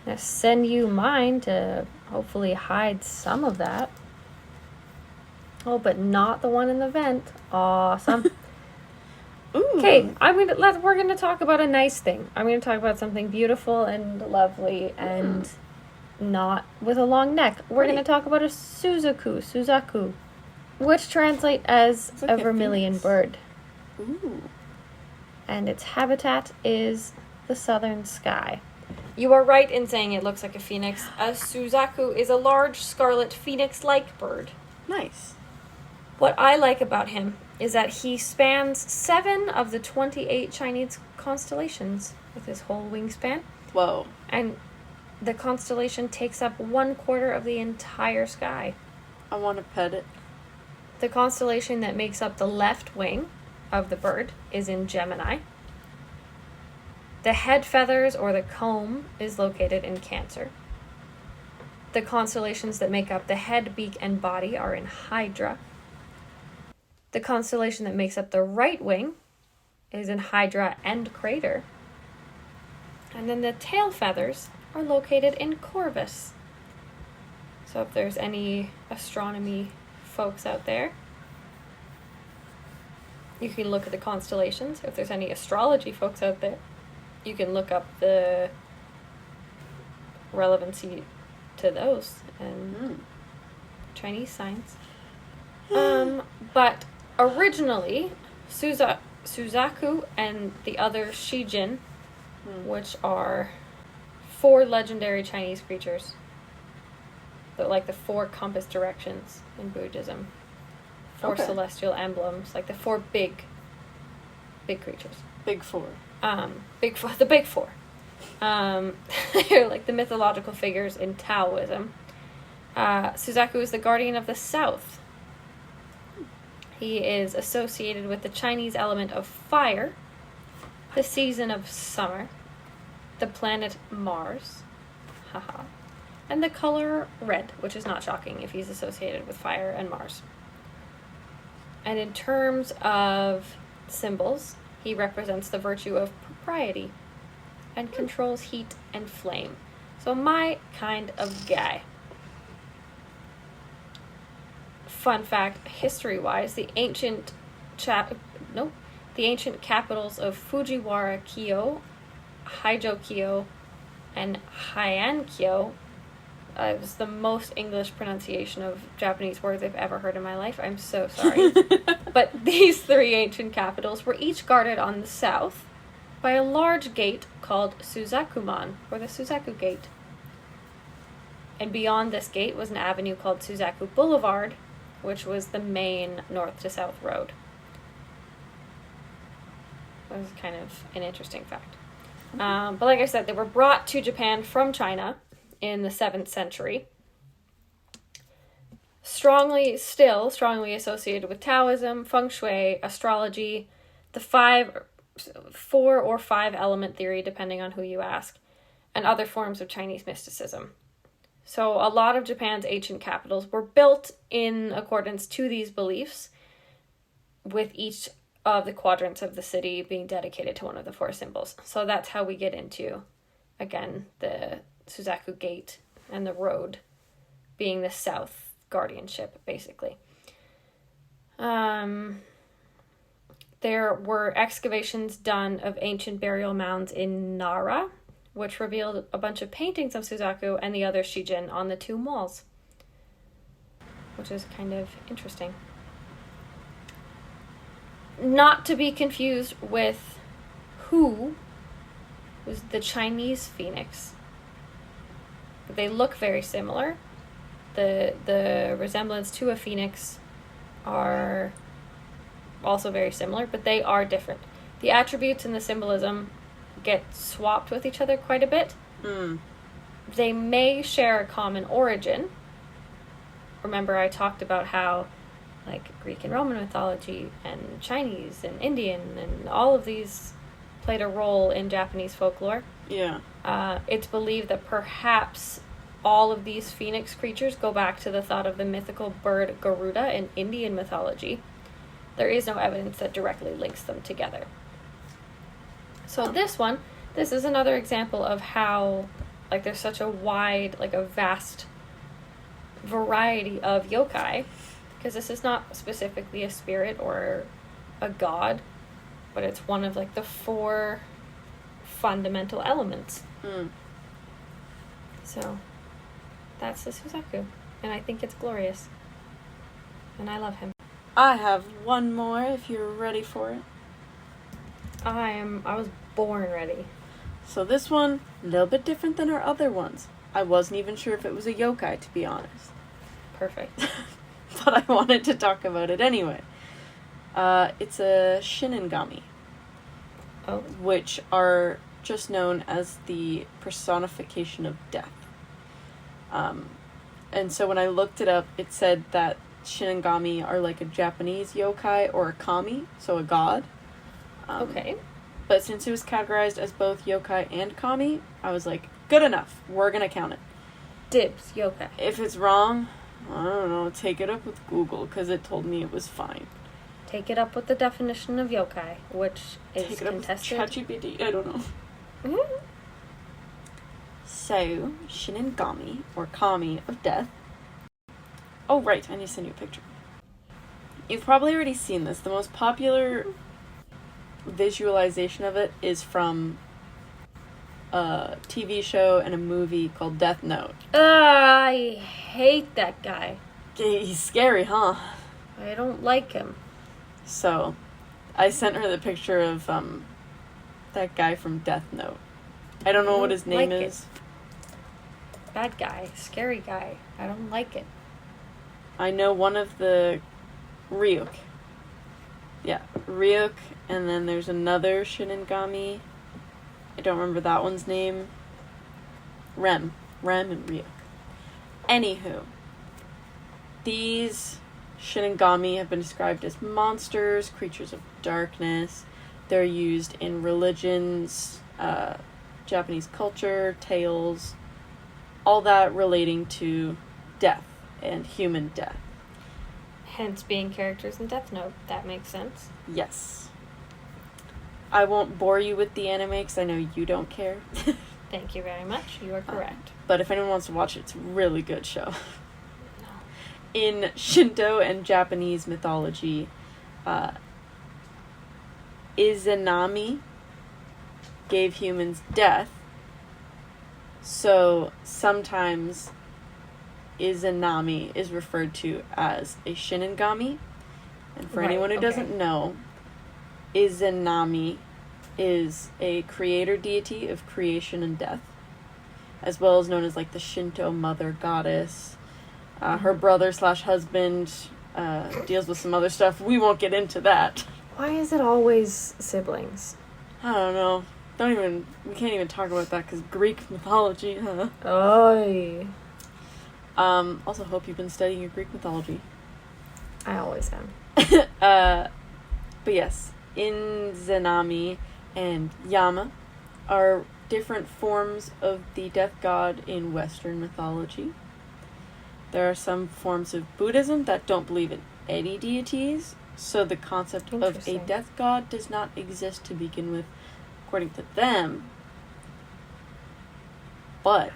going to send you mine to hopefully hide some of that. Oh, but not the one in the vent. Awesome. Ooh. Okay, we're going to talk about a nice thing. I'm going to talk about something beautiful and lovely and not with a long neck. We're going to talk about a Suzaku. Which translate as It's like a a vermilion phoenix. bird. Ooh. And its habitat is the southern sky. You are right in saying it looks like a phoenix. A Suzaku is a large scarlet phoenix-like bird. Nice. What I like about him is that he spans 7 of the 28 Chinese constellations with his whole wingspan. Whoa. And the constellation takes up 1/4 of the entire sky. I want to pet it. The constellation that makes up the left wing of the bird is in Gemini. The head feathers or the comb is located in Cancer. The constellations that make up the head, beak, and body are in Hydra. The constellation that makes up the right wing is in Hydra and Crater. And then the tail feathers are located in Corvus. So if there's any astronomy folks out there, You can look at the constellations. If there's any astrology folks out there, you can look up the relevancy to those and Chinese signs. But originally, Suzaku and the other Shijin, which are 4 legendary Chinese creatures, like the 4 compass directions in Buddhism, 4 celestial emblems, like the 4 big creatures. Big 4. The big 4. They're like the mythological figures in Taoism. Suzaku is the guardian of the South. He is associated with the Chinese element of fire, the season of summer, the planet Mars, and the color red, which is not shocking if he's associated with fire and Mars. And in terms of symbols, he represents the virtue of propriety and controls heat and flame. So my kind of guy. Fun fact, history-wise, the ancient capitals of Fujiwara-kyo, Haijo-kyo, and Heian-kyo. It was the most English pronunciation of Japanese words I've ever heard in my life. I'm so sorry. But these 3 ancient capitals were each guarded on the south by a large gate called Suzakuman, or the Suzaku Gate. And beyond this gate was an avenue called Suzaku Boulevard, which was the main north to south road. That was kind of an interesting fact. But like I said, they were brought to Japan from China in the 7th century. Strongly associated with Taoism, feng shui, astrology, the 4 or 5 element theory, depending on who you ask, and other forms of Chinese mysticism. So a lot of Japan's ancient capitals were built in accordance to these beliefs, with each of the quadrants of the city being dedicated to one of the 4 symbols. So that's how we get into, again, the Suzaku Gate and the road being the south guardianship, basically. There were excavations done of ancient burial mounds in Nara, which revealed a bunch of paintings of Suzaku and the other Shijin on the tomb walls, which is kind of interesting. Not to be confused with who was the Chinese phoenix. They look very similar. The resemblance to a phoenix are also very similar, but they are different. The attributes and the symbolism get swapped with each other quite a bit. They may share a common origin. Remember I talked about how like Greek and Roman mythology and Chinese and Indian and all of these played a role in Japanese folklore. Yeah. It's believed that perhaps all of these phoenix creatures go back to the thought of the mythical bird Garuda in Indian mythology. There is no evidence that directly links them together. So this is another example of how, like, there's such a wide, like, a vast variety of yokai, because this is not specifically a spirit or a god, but it's one of, like, the 4 fundamental elements. So, that's the Suzaku, and I think it's glorious, and I love him. I have one more if you're ready for it. I was born ready. So this one, a little bit different than our other ones. I wasn't even sure if it was a yokai, to be honest. Perfect. But I wanted to talk about it anyway. It's a shinigami. Oh. Which are just known as the personification of death. And so when I looked it up, it said that shinigami are like a Japanese yokai or a kami, so a god. Okay. But since it was categorized as both yokai and kami, I was like, good enough. We're gonna count it. Dibs, yokai. If it's wrong, I don't know, take it up with Google, because it told me it was fine. Take it up with the definition of yokai, which is Take it contested. up with ChatGPT, I don't know. Mm-hmm. So, shinigami, or kami of death. Oh, right, I need to send you a picture. You've probably already seen this. The most popular visualization of it is from a TV show and a movie called Death Note. I hate that guy. He's scary, huh? I don't like him. So, I sent her the picture of that guy from Death Note. I don't know what his name like is. Bad guy. Scary guy. I don't like it. I know one of the Ryuk. Yeah, Ryuk, and then there's another Shinigami. I don't remember that one's name. Rem and Ryuk. Anywho, these Shinigami have been described as monsters, creatures of darkness. They're used in religions, Japanese culture, tales, all that relating to death and human death. Hence being characters in Death Note. That makes sense. Yes. I won't bore you with the anime because I know you don't care. Thank you very much. You are correct. But if anyone wants to watch it, it's a really good show. In Shinto and Japanese mythology, Izanami gave humans death. So sometimes Izanami is referred to as a Shinigami. And for anyone who doesn't know, Izanami is a creator deity of creation and death, as well as known as like the Shinto mother goddess. Her brother/husband deals with some other stuff. We won't get into that. Why is it always siblings? I don't know. We can't even talk about that because Greek mythology, huh? Oy. Also hope you've been studying your Greek mythology. I always am. But yes, Izanami and Yama are different forms of the death god in Western mythology. There are some forms of Buddhism that don't believe in any deities, so the concept of a death god does not exist to begin with, according to them. But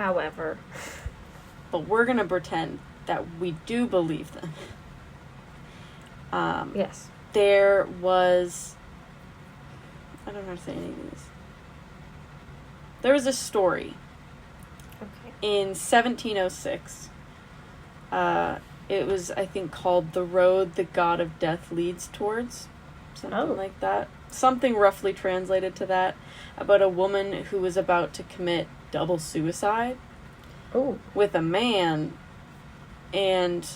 we're gonna pretend that we do believe them. Yes. There was... I don't know how to say any of these. There was a story in 1706. It was, I think, called The Road the God of Death Leads Towards. Something like that. Something roughly translated to that. About a woman who was about to commit double suicide with a man. And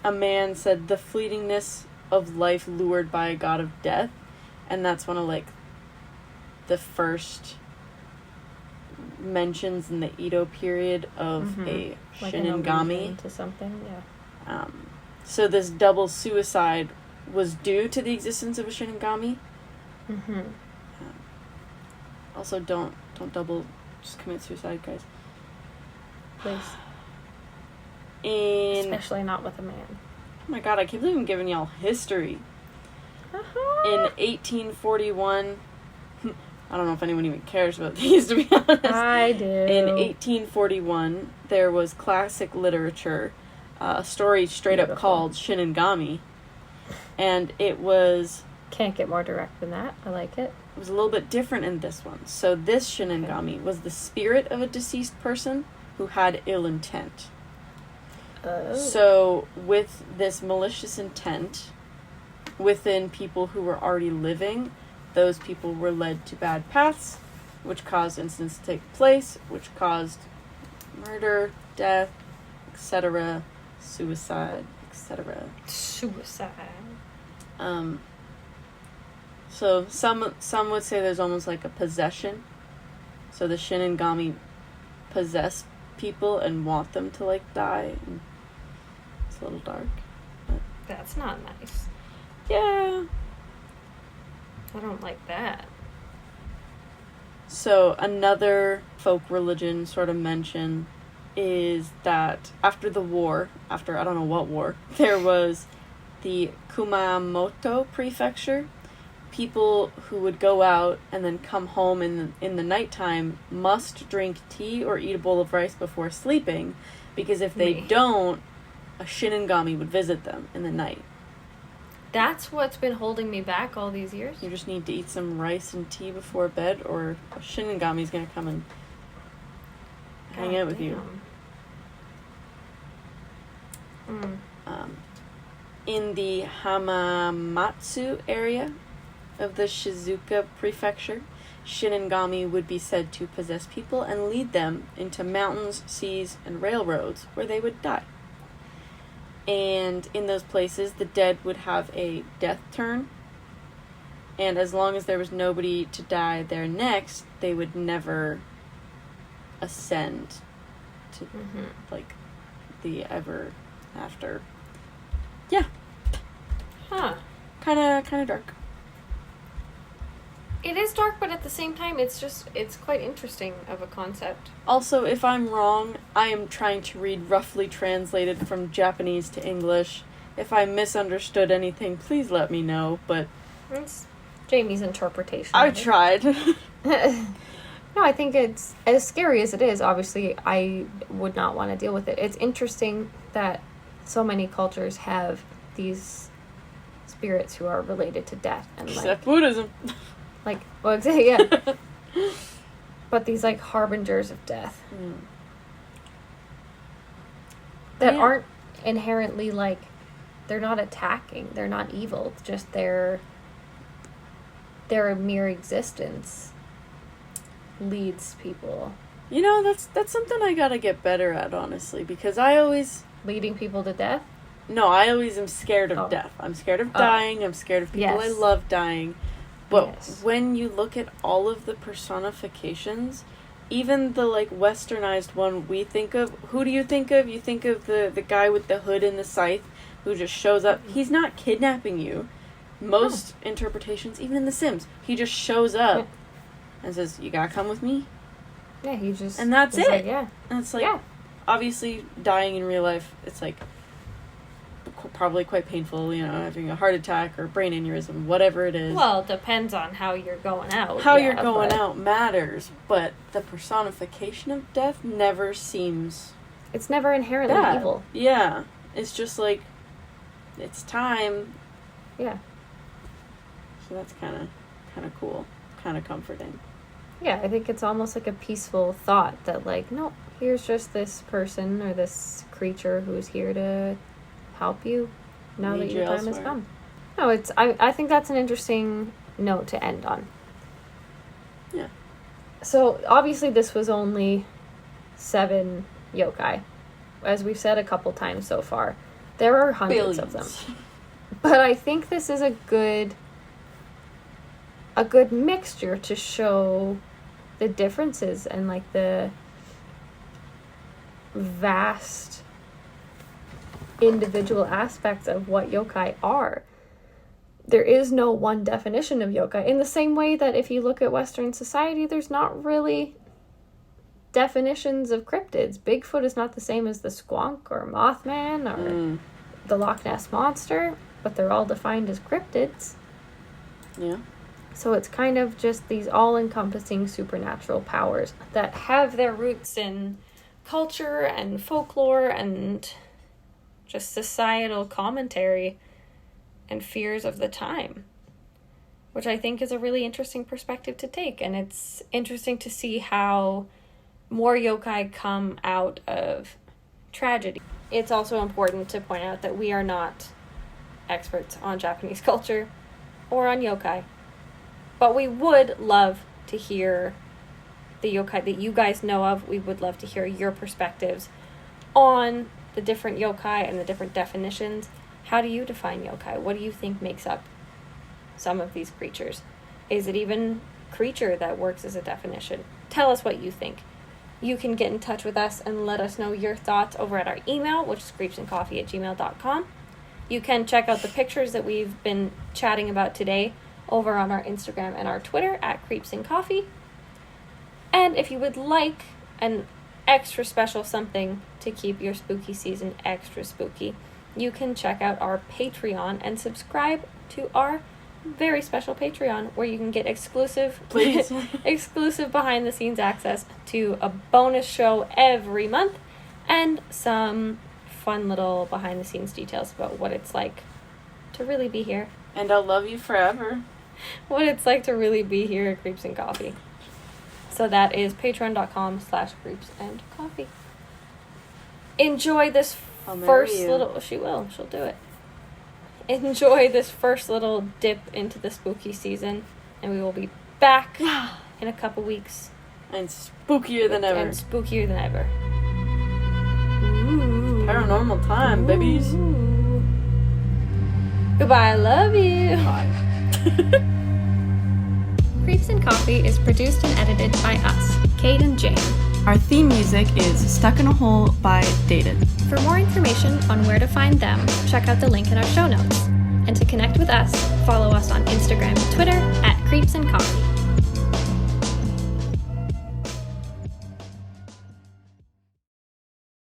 a man said the fleetingness of life lured by a god of death. And that's one of, like, the first mentions in the Edo period of a Shinigami. To something, yeah. So this double suicide was due to the existence of a Shinigami. Also, don't double just commit suicide, guys. Please. Especially not with a man. Oh my god, I can't believe I'm giving y'all history. In 1841, I don't know if anyone even cares about these, to be honest. I do. In 1841, there was classic literature, a story straight up called Shinigami, and it was... Can't get more direct than that. I like it. It was a little bit different in this one. So this Shinigami was the spirit of a deceased person who had ill intent. So with this malicious intent within people who were already living, those people were led to bad paths, which caused incidents to take place, which caused murder, death, etc., suicide, etc. Suicide. So some would say there's almost like a possession. So the Shinigami possess people and want them to, like, die. And it's a little dark. But that's not nice. Yeah. I don't like that. So another folk religion sort of mention is that after the war, after I don't know what war, there was the Kumamoto prefecture. People who would go out and then come home in the nighttime must drink tea or eat a bowl of rice before sleeping, because if they don't, a Shinigami would visit them in the night That's what's been holding me back all these years. You just need to eat some rice and tea before bed, or a Shinigami's gonna come and hang out with you. In the Hamamatsu area of the Shizuoka Prefecture, Shinigami would be said to possess people and lead them into mountains, seas, and railroads where they would die. And in those places, the dead would have a death turn. And as long as there was nobody to die there next, they would never ascend to, like, the ever after. Yeah. Huh. Kind of dark. It is dark, but at the same time, it's quite interesting of a concept. Also, if I'm wrong, I am trying to read roughly translated from Japanese to English. If I misunderstood anything, please let me know, but... It's Jamie's interpretation. I tried. No, I think it's, as scary as it is, obviously, I would not want to deal with it. It's interesting that so many cultures have these spirits who are related to death. And Except Buddhism. Like, well, exactly, yeah. But these, like, harbingers of death. That aren't inherently, like, they're not attacking. They're not evil. It's just their mere existence leads people. You know, that's something I gotta get better at, honestly, because I always... Leading people to death? No, I always am scared of death. I'm scared of dying. I'm scared of people I love dying. But when you look at all of the personifications, even the, like, westernized one we think of, who do you think of? You think of the guy with the hood and the scythe who just shows up. He's not kidnapping you. Most interpretations, even in The Sims, he just shows up and says, you gotta come with me? Yeah, he just... And that's it. Like, yeah. And it's like, obviously, dying in real life, it's like... probably quite painful, you know, having a heart attack or brain aneurysm, whatever it is. Well, it depends on how you're going out. How you're going out matters, but the personification of death never seems... It's never inherently evil. Yeah. It's just like, it's time. Yeah. So that's kind of cool. Kind of comforting. Yeah, I think it's almost like a peaceful thought that, like, no, here's just this person or this creature who's here to help you now that your time has come. No, I think that's an interesting note to end on. Yeah. So obviously this was only 7 yokai. As we've said a couple times so far, there are hundreds of them. But I think this is a good mixture to show the differences and, like, the vast individual aspects of what yokai are. There is no one definition of yokai. In the same way that if you look at Western society, there's not really definitions of cryptids. Bigfoot is not the same as the Squonk or Mothman or the Loch Ness Monster, but they're all defined as cryptids. Yeah. So it's kind of just these all-encompassing supernatural powers that have their roots in culture and folklore and just societal commentary and fears of the time, which I think is a really interesting perspective to take. And it's interesting to see how more yokai come out of tragedy. It's also important to point out that we are not experts on Japanese culture or on yokai, but we would love to hear the yokai that you guys know of. We would love to hear your perspectives on the different yokai and the different definitions. How do you define yokai? What do you think makes up some of these creatures? Is it even creature that works as a definition? Tell us what you think. You can get in touch with us and let us know your thoughts over at our email, which is creepsandcoffee@gmail.com. You can check out the pictures that we've been chatting about today over on our Instagram and our Twitter at creepsandcoffee. And if you would like an extra special something to keep your spooky season extra spooky, you can check out our Patreon and subscribe to our very special Patreon, where you can get exclusive behind the scenes access to a bonus show every month and some fun little behind the scenes details about what it's like to really be here. And I'll love you forever. What it's like to really be here at Creeps and Coffee. So that is patreon.com/creepsandcoffee. Enjoy this I'll marry first you. little... She will. She'll do it. Enjoy this first little dip into the spooky season. And we will be back in a couple weeks. And spookier than ever. And spookier than ever. Ooh. Paranormal time, babies. Ooh. Goodbye. I love you. Bye. Creeps and Coffee is produced and edited by us, Kate and Jane. Our theme music is Stuck in a Hole by Dated. For more information on where to find them, check out the link in our show notes. And to connect with us, follow us on Instagram and Twitter @Creeps and Coffee.